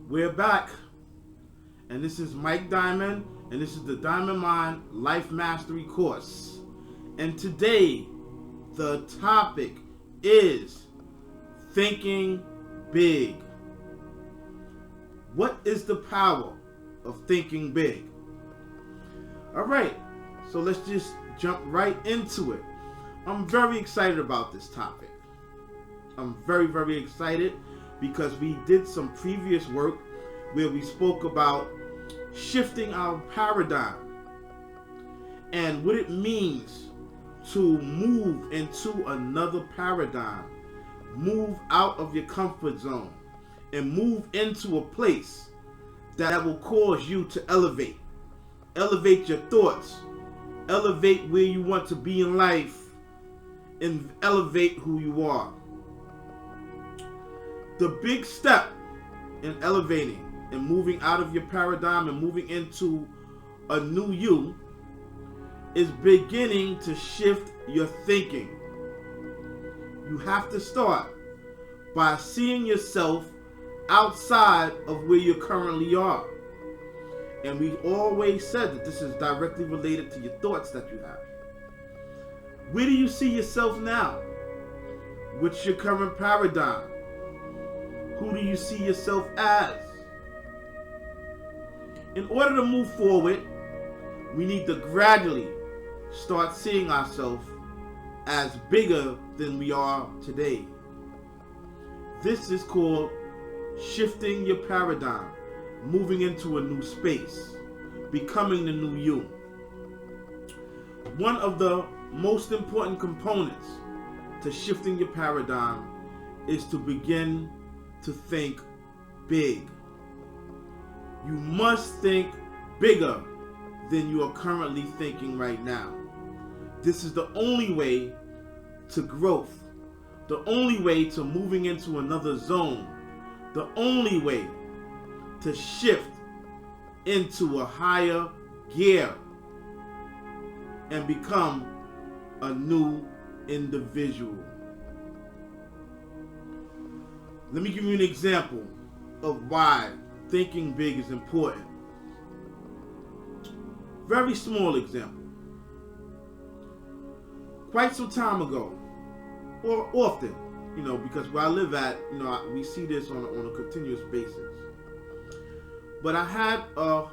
We're back, and this is Mike Diamond, and this is the Diamond Mind Life Mastery course. And today, the topic is thinking big. What is the power of thinking big? All right, so let's just jump right into it. I'm very excited about this topic. I'm very, very excited because we did some previous work where we spoke about shifting our paradigm and what it means to move into another paradigm, move out of your comfort zone, and move into a place that will cause you to elevate your thoughts, elevate where you want to be in life, and elevate who you are. The big step in elevating and moving out of your paradigm and moving into a new you is beginning to shift your thinking. You have to start by seeing yourself outside of where you currently are. And we always said that this is directly related to your thoughts that you have. Where do you see yourself now? What's your current paradigm? Who do you see yourself as? In order to move forward, we need to gradually start seeing ourselves as bigger than we are today. This is called shifting your paradigm, moving into a new space, becoming the new you. One of the most important components to shifting your paradigm is to begin to think big. You must think bigger than you are currently thinking right now. This is the only way to growth, the only way to moving into another zone, the only way to shift into a higher gear and become a new individual. Let me give you an example of why thinking big is important. Very small example. Quite some time ago, or often, because where I live at, we see this on a continuous basis. But I had a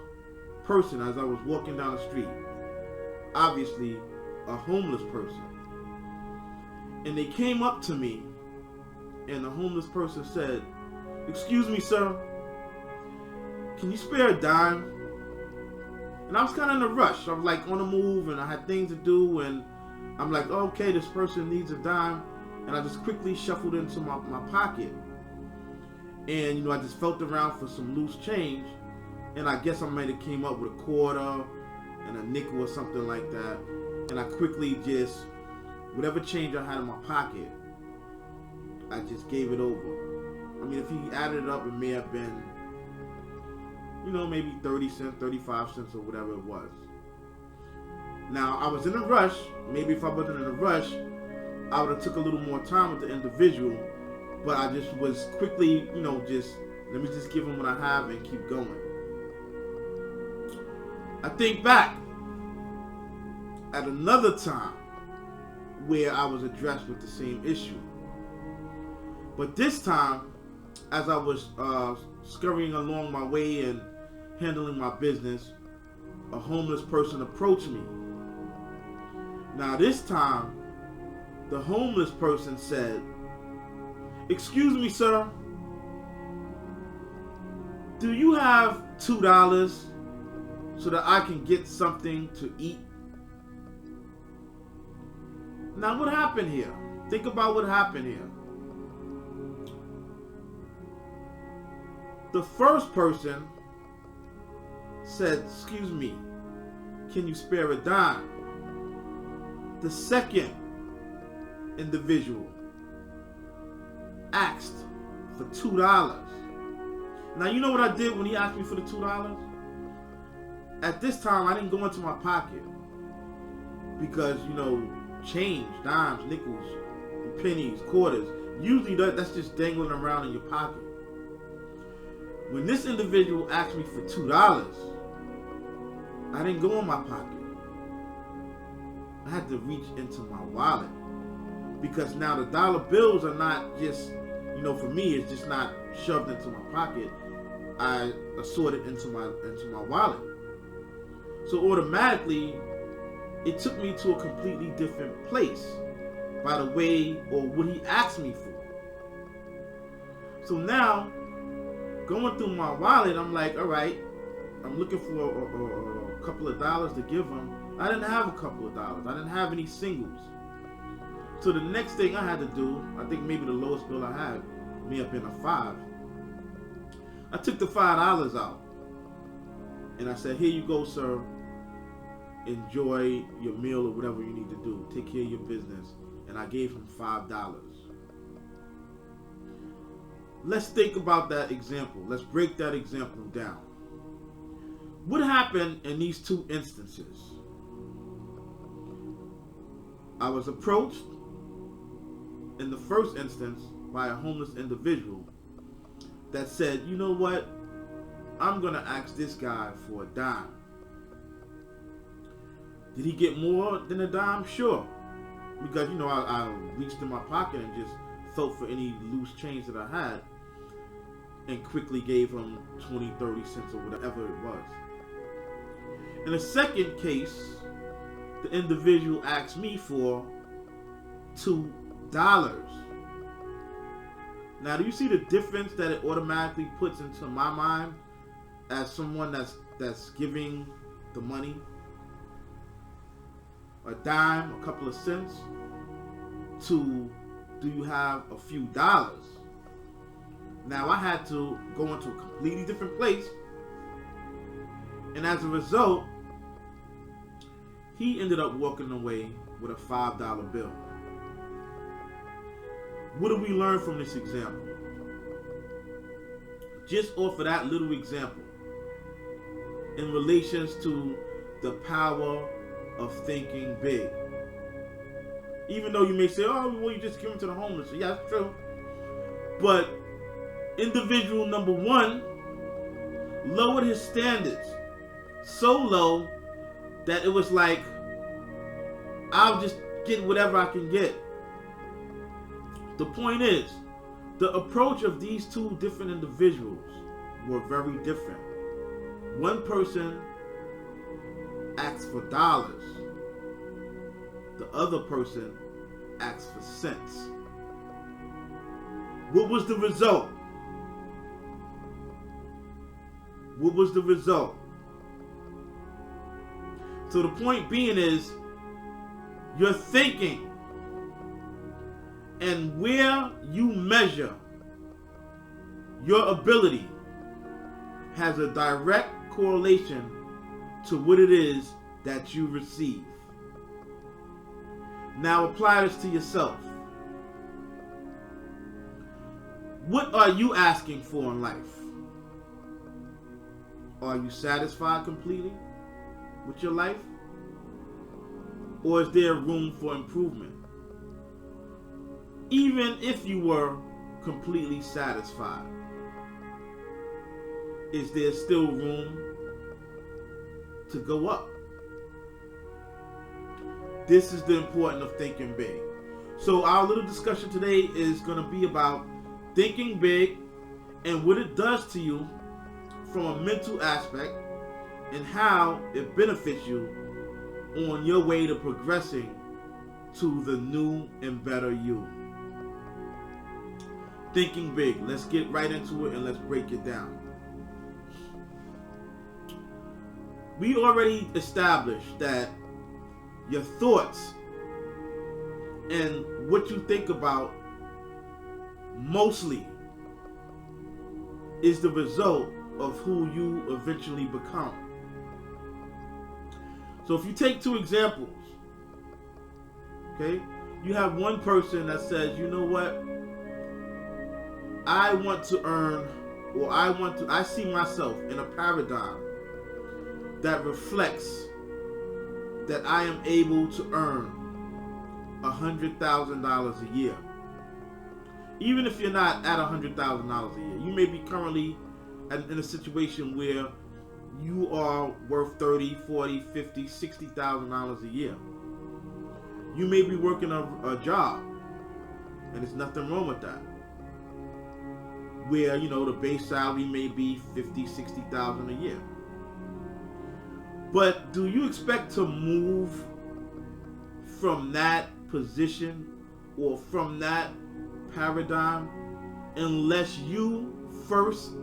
person as I was walking down the street, obviously a homeless person, and they came up to me, and the homeless person said, "Excuse me, sir, can you spare a dime?" And I was kind of in a rush. I was like on the move, and I had things to do, and I'm like, oh, okay, this person needs a dime. And I just quickly shuffled into my pocket. And, I just felt around for some loose change. And I guess I might have came up with a quarter and a nickel or something like that. And I quickly just, whatever change I had in my pocket, I just gave it over. I mean, if he added it up, it may have been, maybe 30 cents, 35 cents, or whatever it was. Now, I was in a rush. Maybe if I wasn't in a rush, I would have took a little more time with the individual. But I just was quickly, let me just give him what I have and keep going. I think back at another time where I was addressed with the same issue. But this time, as I was scurrying along my way and handling my business, a homeless person approached me. Now this time, the homeless person said, "Excuse me, sir, do you have $2 so that I can get something to eat?" Now what happened here? Think about what happened here. The first person said, "Excuse me, can you spare a dime?" The second individual asked for $2. Now, you know what I did when he asked me for the $2? At this time, I didn't go into my pocket because, change, dimes, nickels, pennies, quarters, usually that's just dangling around in your pocket. When this individual asked me for $2, I didn't go in my pocket. I had to reach into my wallet, because now the dollar bills are not just, for me, it's just not shoved into my pocket. I assorted into my wallet. So automatically, it took me to a completely different place by the way or what he asked me for. So now, going through my wallet, I'm like, all right, I'm looking for a couple of dollars to give him. I didn't have a couple of dollars. I didn't have any singles. So the next thing I had to do, I think maybe the lowest bill I had may have been a $5. I took the $5 out and I said, here you go, sir. Enjoy your meal or whatever you need to do. Take care of your business. And I gave him $5. Let's think about that example. Let's break that example down. What happened in these two instances? I was approached in the first instance by a homeless individual that said, you know what? I'm going to ask this guy for a dime. Did he get more than a dime? Sure. Because, I reached in my pocket and just felt for any loose change that I had and quickly gave him 20, 30 cents or whatever it was. In the second case, the individual asked me for $2. Now, do you see the difference that it automatically puts into my mind as someone that's giving the money? A dime, a couple of cents, to do you have a few dollars? Now, I had to go into a completely different place, and as a result, he ended up walking away with a $5 bill. What do we learn from this example? Just off of that little example, in relations to the power of thinking big. Even though you may say, oh, well, you just give them to the homeless. Yeah, that's true. But individual number one lowered his standards so low that it was like, I'll just get whatever I can get. The point is, the approach of these two different individuals were very different. One person asked for dollars. The other person asked for cents. What was the result? What was the result? So the point being is, your thinking and where you measure your ability has a direct correlation to what it is that you receive. Now apply this to yourself. What are you asking for in life? Are you satisfied completely with your life? Or is there room for improvement? Even if you were completely satisfied, is there still room to go up? This is the importance of thinking big. So our little discussion today is going to be about thinking big and what it does to you from a mental aspect and how it benefits you on your way to progressing to the new and better you. Thinking big. Let's get right into it and let's break it down. We already established that your thoughts and what you think about mostly is the result of who you eventually become. So if you take two examples, okay, you have one person that says, you know what, I want to earn, or I see myself in a paradigm that reflects that I am able to earn $100,000 a year. Even if you're not at $100,000 a year, you may be currently in a situation where you are worth 30, 40, 50, 60,000 dollars a year. You may be working a job, and there's nothing wrong with that, where the base salary may be 50, 60,000 a year. But do you expect to move from that position or from that paradigm unless you first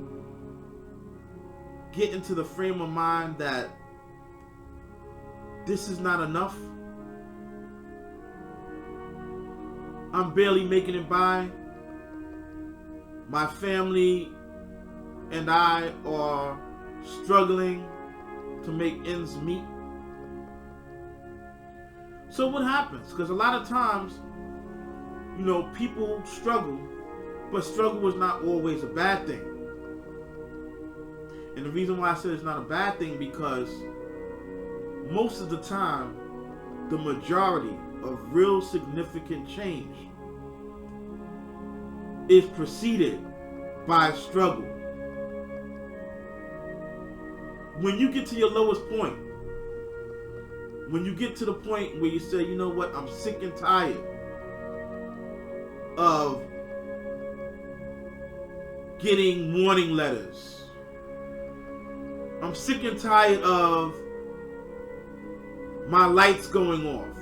get into the frame of mind that this is not enough? I'm barely making it by. My family and I are struggling to make ends meet. So what happens? Because a lot of times, people struggle, but struggle is not always a bad thing. And the reason why I said it's not a bad thing, because most of the time, the majority of real significant change is preceded by struggle. When you get to your lowest point, when you get to the point where you say, you know what, I'm sick and tired of getting warning letters. I'm sick and tired of my lights going off.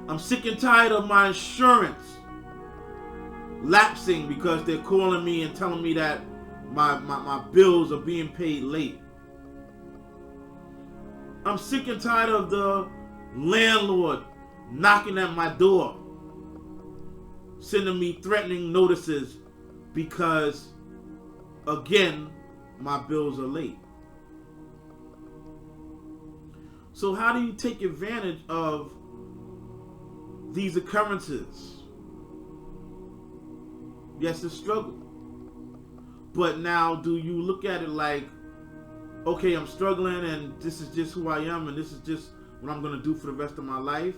I'm sick and tired of my insurance lapsing because they're calling me and telling me that my bills are being paid late. I'm sick and tired of the landlord knocking at my door, sending me threatening notices because, again, my bills are late. So how do you take advantage of these occurrences? Yes, it's struggle. But now, do you look at it like, okay, I'm struggling and this is just who I am and this is just what I'm going to do for the rest of my life?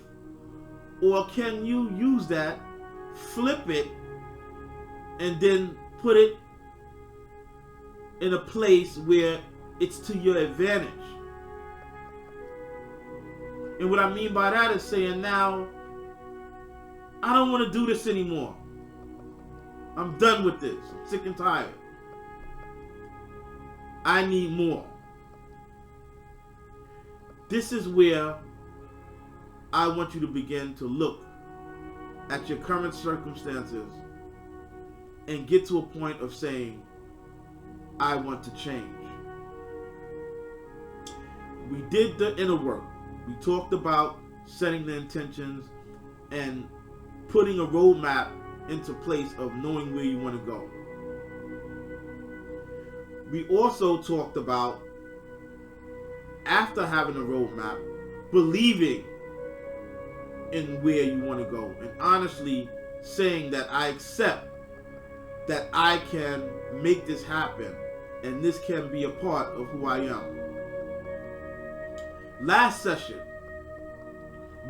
Or can you use that, flip it, and then put it in a place where it's to your advantage? And what I mean by that is saying, now, I don't want to do this anymore. I'm done with this. I'm sick and tired. I need more. This is where I want you to begin to look at your current circumstances and get to a point of saying, I want to change. We did the inner work. We talked about setting the intentions and putting a roadmap into place of knowing where you want to go. We also talked about, after having a roadmap, believing in where you want to go and honestly saying that I accept that I can make this happen and this can be a part of who I am. Last session,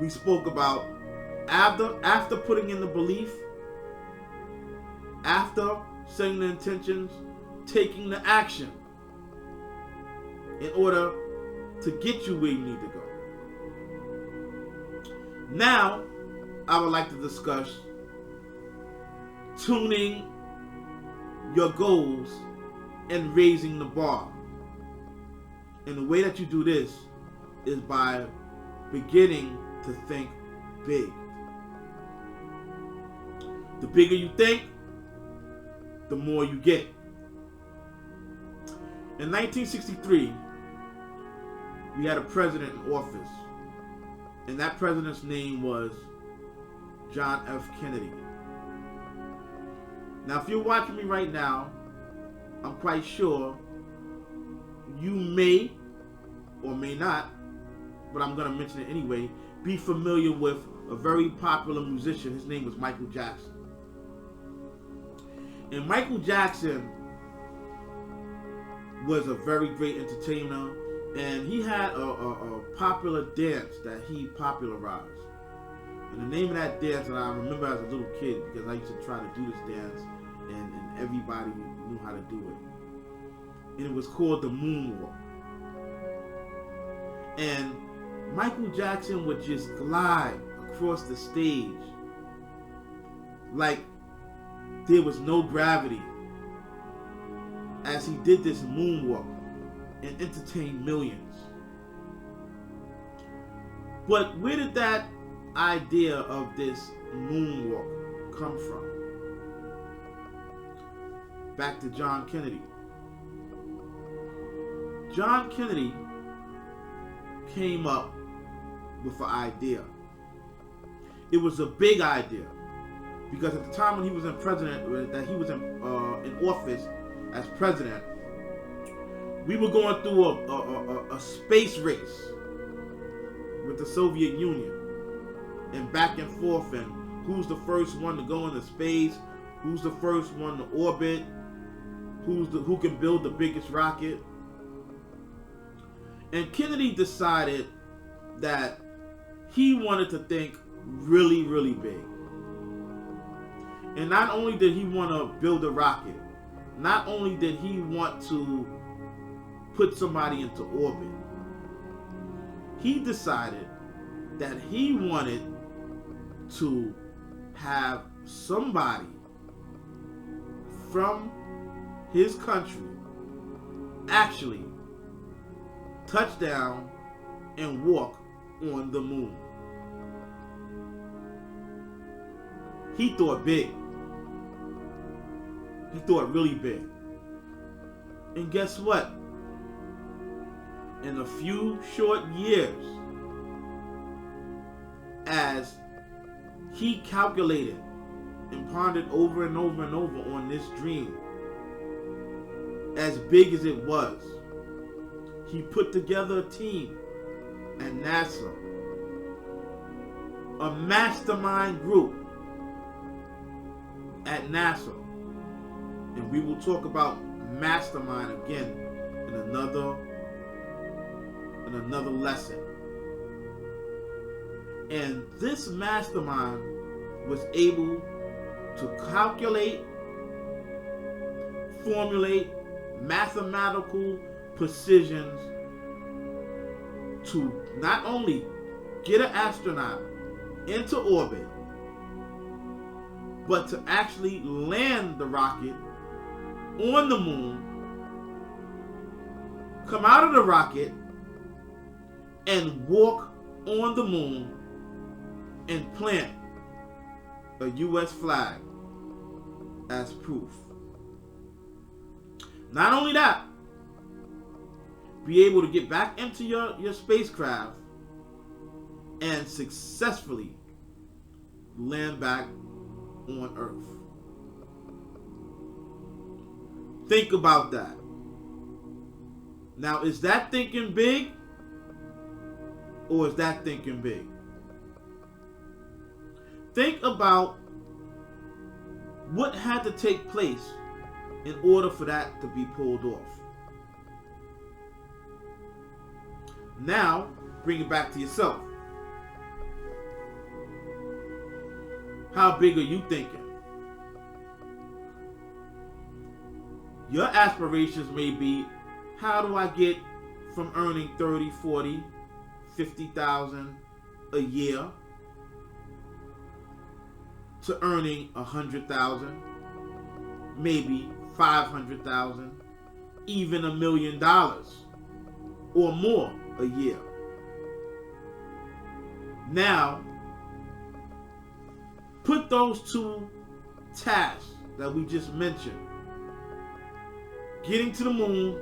we spoke about after putting in the belief, after setting the intentions, taking the action in order to get you where you need to go. Now, I would like to discuss tuning your goals and raising the bar. And the way that you do this is by beginning to think big. The bigger you think, the more you get. In 1963, we had a president in office, and that president's name was John F. Kennedy. Now, if you're watching me right now, I'm quite sure you may or may not, but I'm going to mention it anyway, be familiar with a very popular musician. His name was Michael Jackson. And Michael Jackson was a very great entertainer, and he had a popular dance that he popularized. And the name of that dance, and I remember as a little kid, because I used to try to do this dance, and everybody knew how to do it. And it was called the moonwalk. And Michael Jackson would just glide across the stage like there was no gravity as he did this moonwalk and entertained millions. But where did that idea of this moonwalk come from? Back to John Kennedy. John Kennedy came up with an idea. It was a big idea because at the time when he was in office as president, we were going through a space race with the Soviet Union, and back and forth, and who's the first one to go into space, who's the first one to orbit, who can build the biggest rocket. And Kennedy decided that he wanted to think really, really big. And not only did he want to build a rocket, not only did he want to put somebody into orbit, he decided that he wanted to have somebody from his country actually touch down and walk on the moon. He thought big. He thought really big. And guess what? In a few short years, as he calculated and pondered over and over and over on this dream, as big as it was, he put together a team at NASA, a mastermind group at NASA. And we will talk about mastermind again in another lesson. And this mastermind was able to calculate, formulate mathematical precisions to not only get an astronaut into orbit, but to actually land the rocket on the moon, come out of the rocket, and walk on the moon and plant a U.S. flag as proof. Not only that, be able to get back into your spacecraft and successfully land back on Earth. Think about that. Now, is that thinking big? Or is that thinking big? Think about what had to take place in order for that to be pulled off. Now, bring it back to yourself. How big are you thinking? Your aspirations may be, how do I get from earning 30, 40, 50,000 a year to earning 100,000, maybe 500,000, even $1 million or more a year. Now, put those two tasks that we just mentioned, getting to the moon,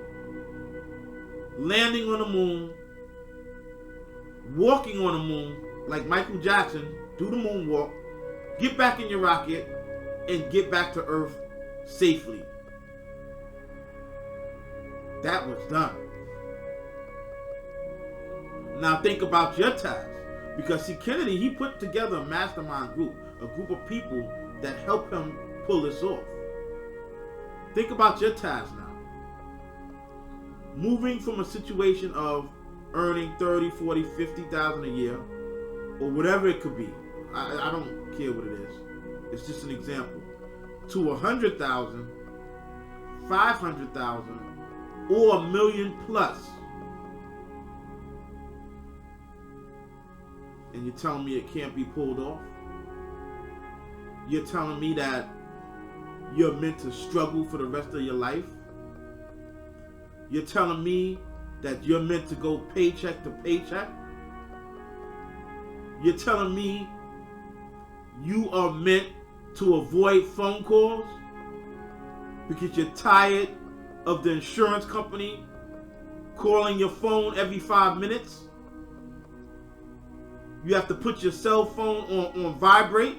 landing on the moon, walking on the moon like Michael Jackson, do the moonwalk, get back in your rocket, and get back to Earth safely. That was done. Now think about your task. Because see, Kennedy, he put together a mastermind group, a group of people that helped him pull this off. Think about your task now. Moving from a situation of earning 30, 40, 50,000 a year, or whatever it could be. I don't care what it is. It's just an example. To 100,000, $500,000, or $1 million plus. And you're telling me it can't be pulled off? You're telling me that you're meant to struggle for the rest of your life? You're telling me that you're meant to go paycheck to paycheck? You're telling me you are meant to avoid phone calls because you're tired of the insurance company calling your phone every 5 minutes? You have to put your cell phone on vibrate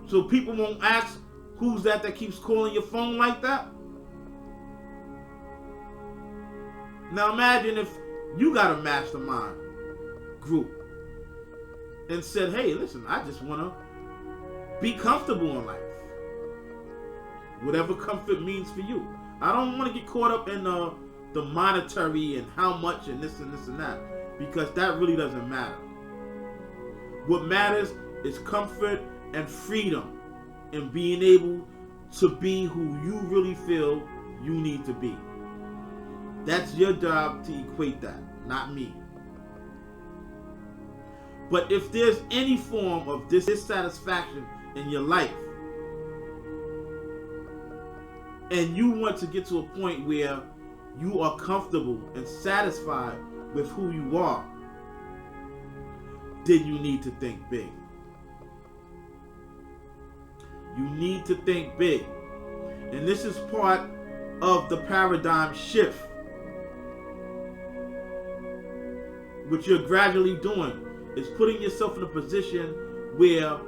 so people won't ask who's that keeps calling your phone like that? Now imagine if you got a mastermind group and said, hey, listen, I just want to be comfortable in life. Whatever comfort means for you. I don't want to get caught up in the monetary and how much and this and this and that, because that really doesn't matter. What matters is comfort and freedom and being able to be who you really feel you need to be. That's your job to equate that, not me. But if there's any form of dissatisfaction in your life, and you want to get to a point where you are comfortable and satisfied with who you are, then you need to think big. You need to think big. And this is part of the paradigm shift, what you're gradually doing is putting yourself in a position where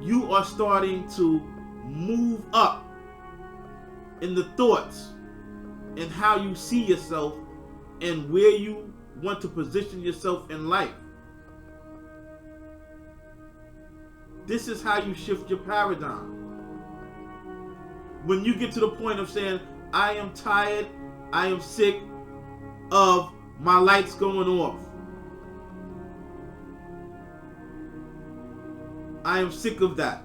you are starting to move up in the thoughts and how you see yourself and where you want to position yourself in life. This is how you shift your paradigm. When you get to the point of saying, I am tired, I am sick of my lights going off. I am sick of that.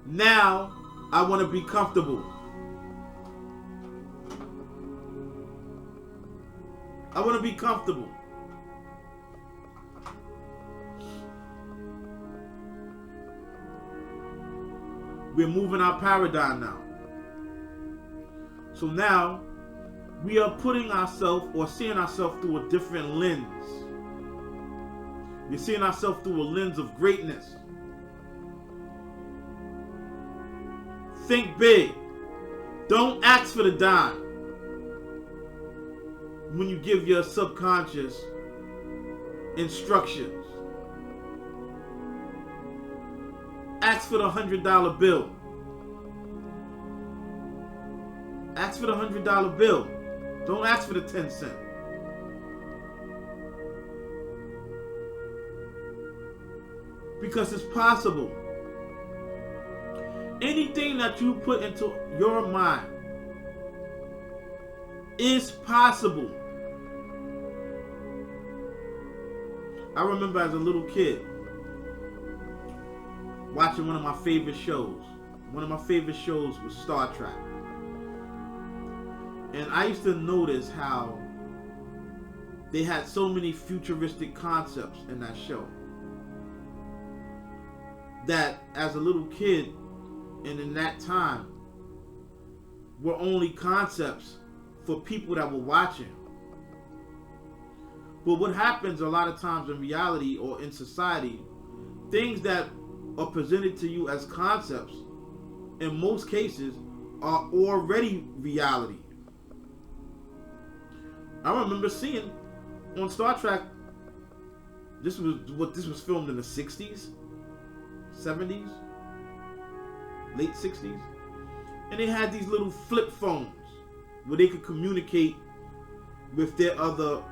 Now, I want to be comfortable. I want to be comfortable. We're moving our paradigm now. So now, we are putting ourselves or seeing ourselves through a different lens. We're seeing ourselves through a lens of greatness. Think big. Don't ask for the dime when you give your subconscious instructions. Ask for the $100 bill. Ask for the $100 bill. Don't ask for the 10 cents. Because it's possible. Anything that you put into your mind is possible. I remember as a little kid watching one of my favorite shows. One of my favorite shows was Star Trek. And I used to notice how they had so many futuristic concepts in that show. That as a little kid and in that time were only concepts for people that were watching. But what happens a lot of times in reality or in society, things that are presented to you as concepts, in most cases, are already reality. I remember seeing on Star Trek, this was filmed in the 60s, 70s, late 60s, and they had these little flip phones where they could communicate with their other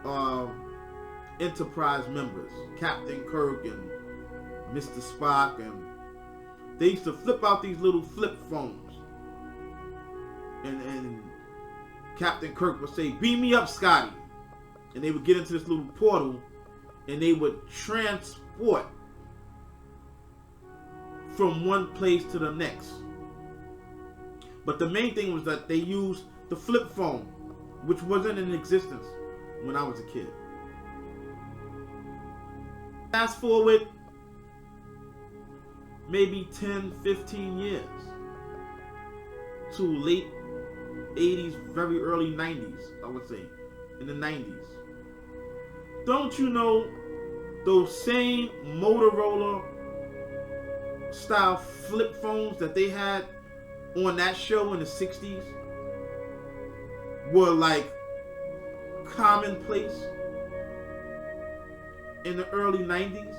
Enterprise members, Captain Kirk and Mr. Spock, and they used to flip out these little flip phones, and Captain Kirk would say, "Beam me up, Scotty," and they would get into this little portal, and they would transport from one place to the next. But the main thing was that they used the flip phone, which wasn't in existence when I was a kid. Fast forward maybe 10, 15 years to late 80s, very early 90s, I would say, in the 90s. Don't you know those same Motorola style flip phones that they had on that show in the 60s were like commonplace in the early 90s?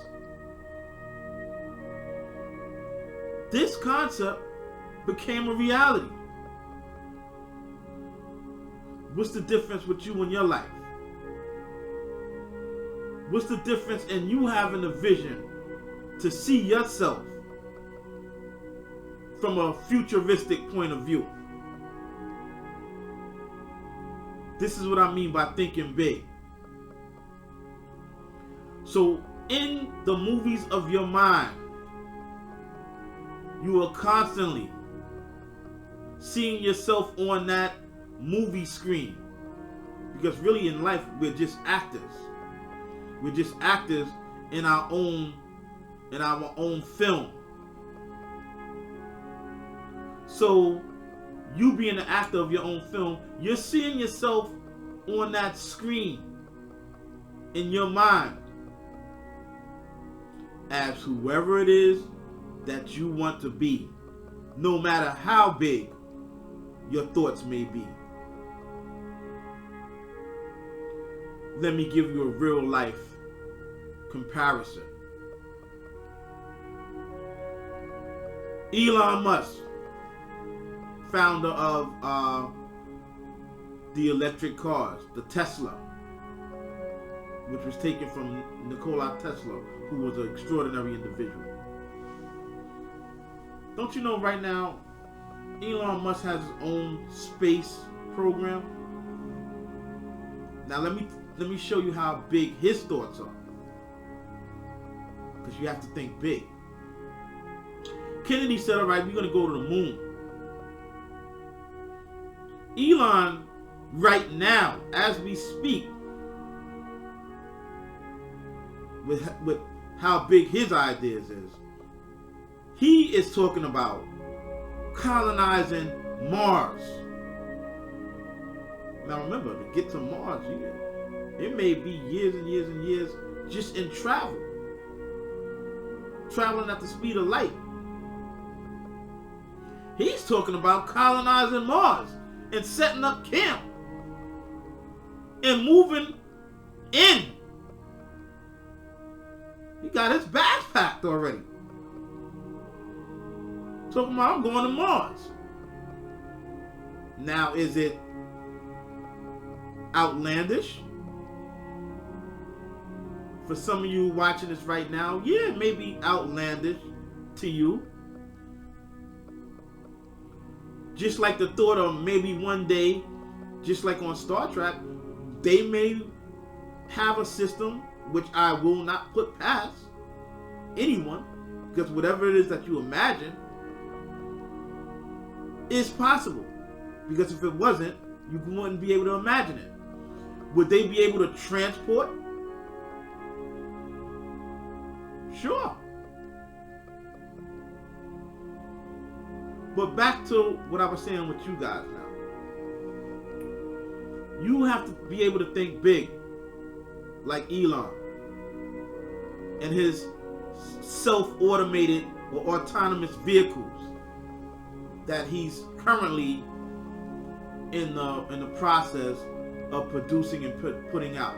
This concept became a reality. What's the difference with you in your life? What's the difference in you having a vision to see yourself from a futuristic point of view? This is what I mean by thinking big. So in the movies of your mind, you are constantly seeing yourself on that movie screen. Because really in life, we're just actors. We're just actors in our own film. So you being an actor of your own film, you're seeing yourself on that screen in your mind as whoever it is that you want to be, no matter how big your thoughts may be. Let me give you a real life comparison. Elon Musk, founder of the electric cars, the Tesla, which was taken from Nikola Tesla, who was an extraordinary individual. Don't you know right now, Elon Musk has his own space program? Now let me show you how big his thoughts are. Because you have to think big. Kennedy said, all right, we're going to go to the moon. Elon, right now, as we speak, with how big his ideas is, he is talking about colonizing Mars. Now remember, to get to Mars, it may be years and years and years just in travel. Traveling at the speed of light. He's talking about colonizing Mars and setting up camp and moving in. He got his bags packed already. Talking about, I'm going to Mars. Now, is it outlandish? For some of you watching this right now, yeah, it may be outlandish to you. Just like the thought of maybe one day, just like on Star Trek, they may have a system, which I will not put past anyone, because whatever it is that you imagine is possible. Because if it wasn't, you wouldn't be able to imagine it. Would they be able to transport? Sure. But back to what I was saying with you guys now. You have to be able to think big, like Elon and his self-automated or autonomous vehicles that he's currently in the process of producing and putting out.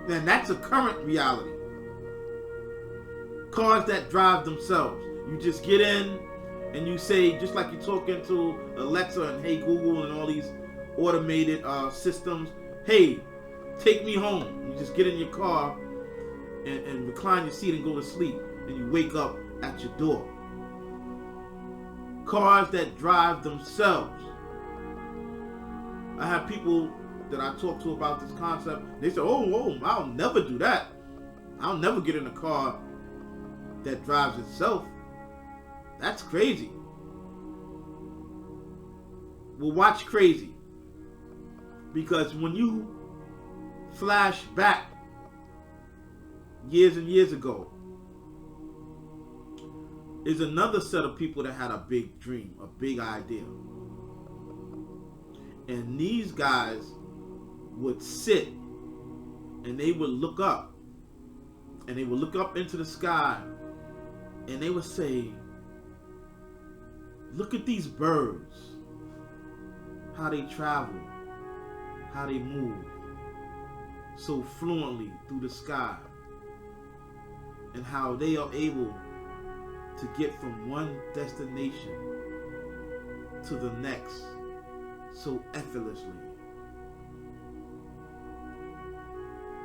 And that's a current reality. Cars that drive themselves. You just get in and you say, just like you're talking to Alexa and Hey Google and all these automated systems, hey, take me home. You just get in your car and recline your seat and go to sleep, and you wake up at your door. Cars that drive themselves. I have people that I talk to about this concept. They say, oh, I'll never do that. I'll never get in a car that drives itself. That's crazy. Well, watch crazy. Because when you flash back years and years ago, is another set of people that had a big dream, a big idea. And these guys would sit and they would look up. And they would look up into the sky and they would say, look at these birds. How they travel. How they move so fluently through the sky. And how they are able to get from one destination to the next so effortlessly.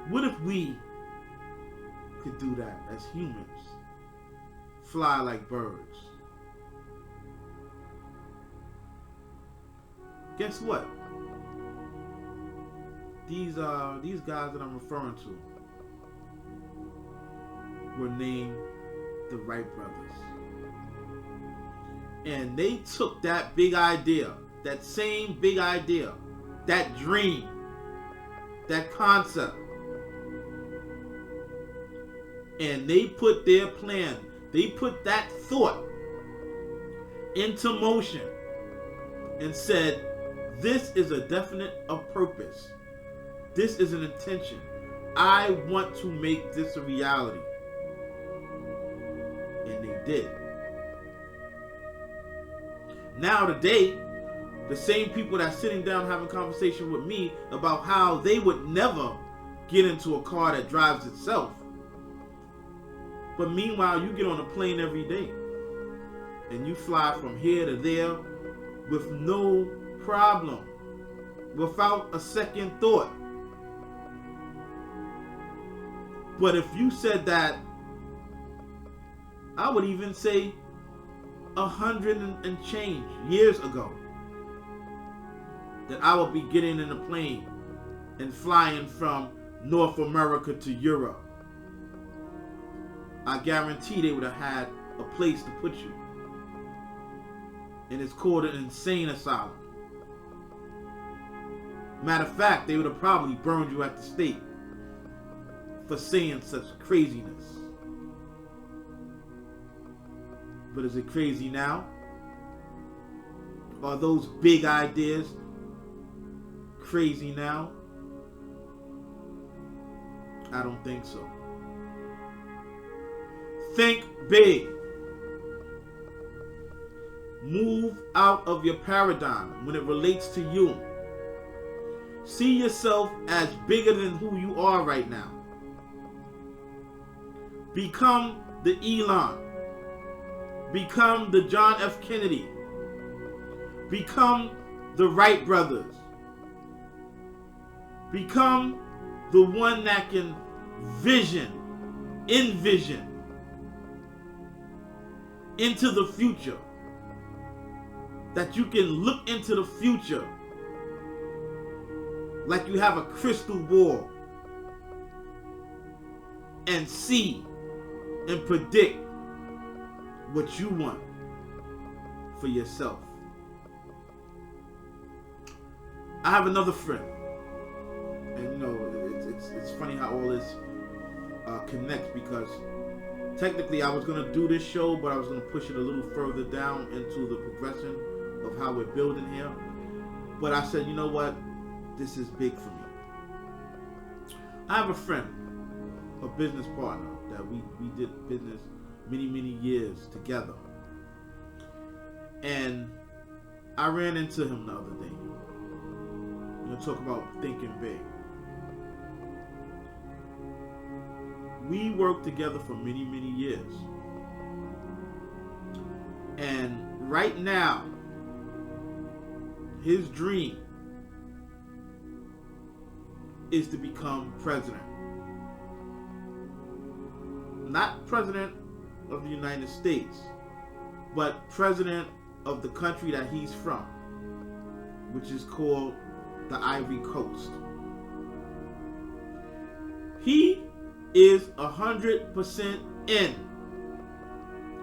What if we could do that as humans? Fly like birds. Guess what? These guys that I'm referring to were named the Wright brothers. And they took that big idea, that same big idea, that dream, that concept, and they put their plan, they put that thought into motion and said, this is a definite of purpose. This is an intention. I want to make this a reality. And they did. Now today, the same people that's sitting down having conversation with me about how they would never get into a car that drives itself. But meanwhile, you get on a plane every day and you fly from here to there with no problem, without a second thought. But if you said that, I would even say 100 and change years ago, that I would be getting in a plane and flying from North America to Europe, I guarantee they would have had a place to put you. And it's called an insane asylum. Matter of fact, they would have probably burned you at the stake for saying such craziness. But is it crazy now? Are those big ideas crazy now? I don't think so. Think big. Move out of your paradigm when it relates to you. See yourself as bigger than who you are right now. Become the Elon. Become the John F. Kennedy. Become the Wright brothers. Become the one that can envision into the future. That you can look into the future like you have a crystal ball and see and predict what you want for yourself. I have another friend, and you know, it's funny how all this connects, because technically I was going to do this show, but I was going to push it a little further down into the progression of how we're building here. But I said, you know what? This is big for me. I have a friend, a business partner, that we did business many years together. And I ran into him the other day. You know, talk about thinking big. We worked together for many years. And right now, his dream is to become president. Not president of the United States, but president of the country that he's from, which is called the Ivory Coast. He is 100% in.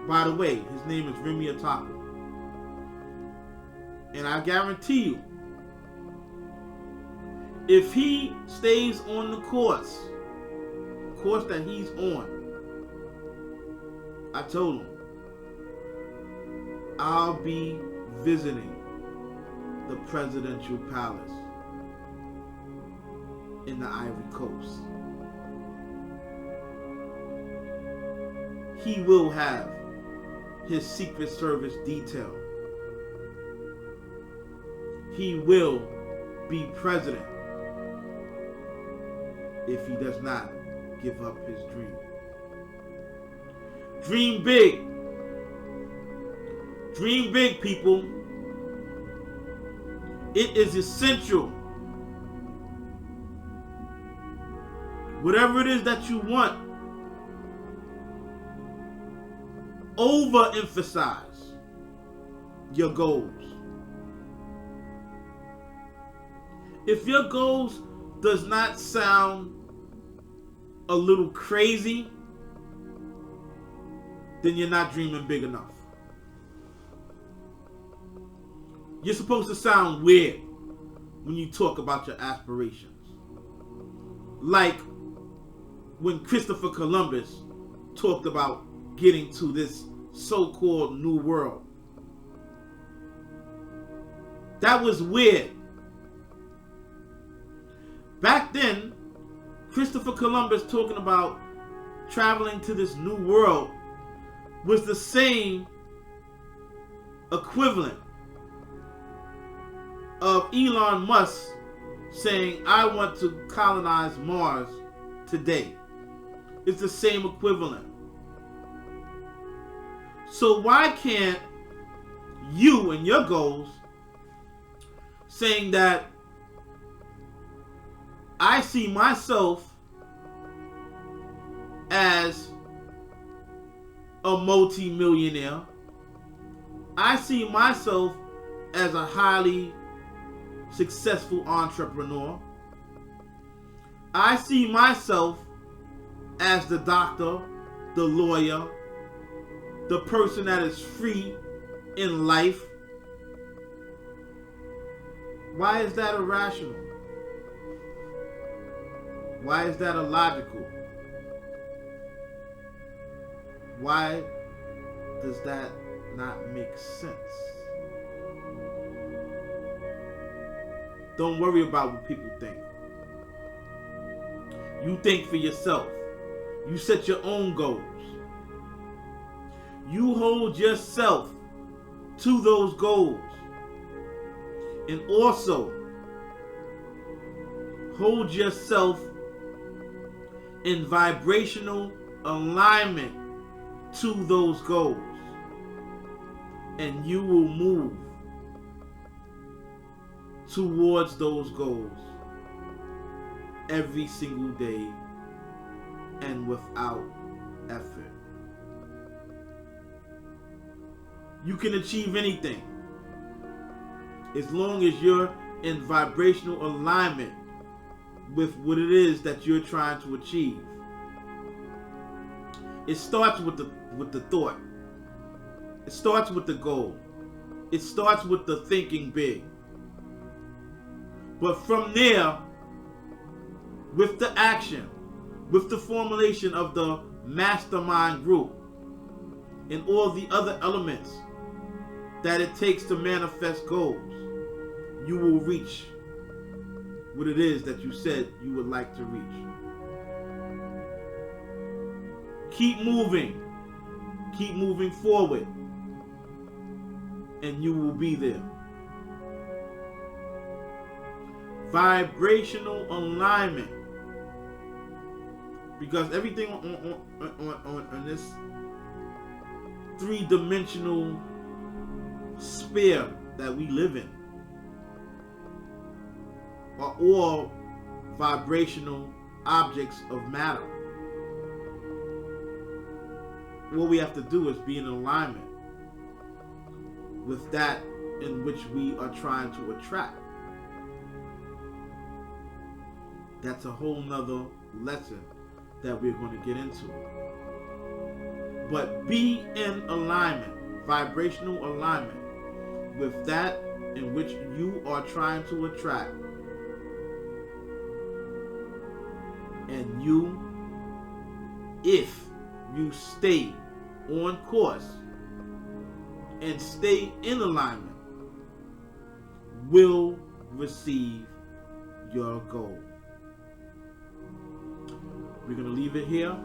By the way, his name is Remy Atako. And I guarantee you, if he stays on the course that he's on, I told him, I'll be visiting the presidential palace in the Ivory Coast. He will have his Secret Service detail. He will be president if he does not give up his dream. Dream big. Dream big, people. It is essential. Whatever it is that you want, overemphasize your goals. If your goals does not sound a little crazy, then you're not dreaming big enough. You're supposed to sound weird when you talk about your aspirations. Like when Christopher Columbus talked about getting to this so-called new world. That was weird. Back then, Christopher Columbus talking about traveling to this new world was the same equivalent of Elon Musk saying, I want to colonize Mars today. It's the same equivalent. So why can't you and your goals saying that I see myself as a multi-millionaire. I see myself as a highly successful entrepreneur. I see myself as the doctor, the lawyer, the person that is free in life. Why is that irrational? Why is that illogical? Why does that not make sense? Don't worry about what people think. You think for yourself. You set your own goals. You hold yourself to those goals. And also hold yourself in vibrational alignment to those goals. And you will move towards those goals every single day and without effort. You can achieve anything as long as you're in vibrational alignment with what it is that you're trying to achieve. It starts with the thought. It starts with the goal. It starts with the thinking big. But from there, with the action, with the formulation of the mastermind group and all the other elements that it takes to manifest goals, you will reach what it is that you said you would like to reach. Keep moving. Keep moving forward. And you will be there. Vibrational alignment. Because everything on this three-dimensional sphere that we live in are all vibrational objects of matter. What we have to do is be in alignment with that in which we are trying to attract. That's a whole nother lesson that we're going to get into. But be in alignment, vibrational alignment with that in which you are trying to attract, and you, if you stay on course and stay in alignment, will receive your goal. We're going to leave it here.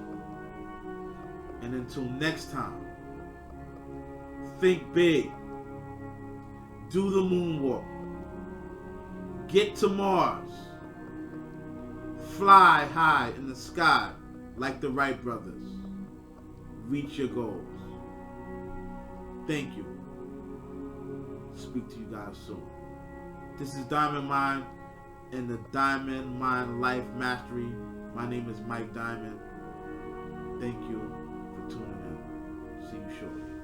And until next time, think big. Do the moonwalk. Get to Mars. Fly high in the sky like the Wright brothers. Reach your goals. Thank you. Speak to you guys soon. This is Diamond Mind and the Diamond Mind Life Mastery. My name is Mike Diamond. Thank you for tuning in. See you shortly.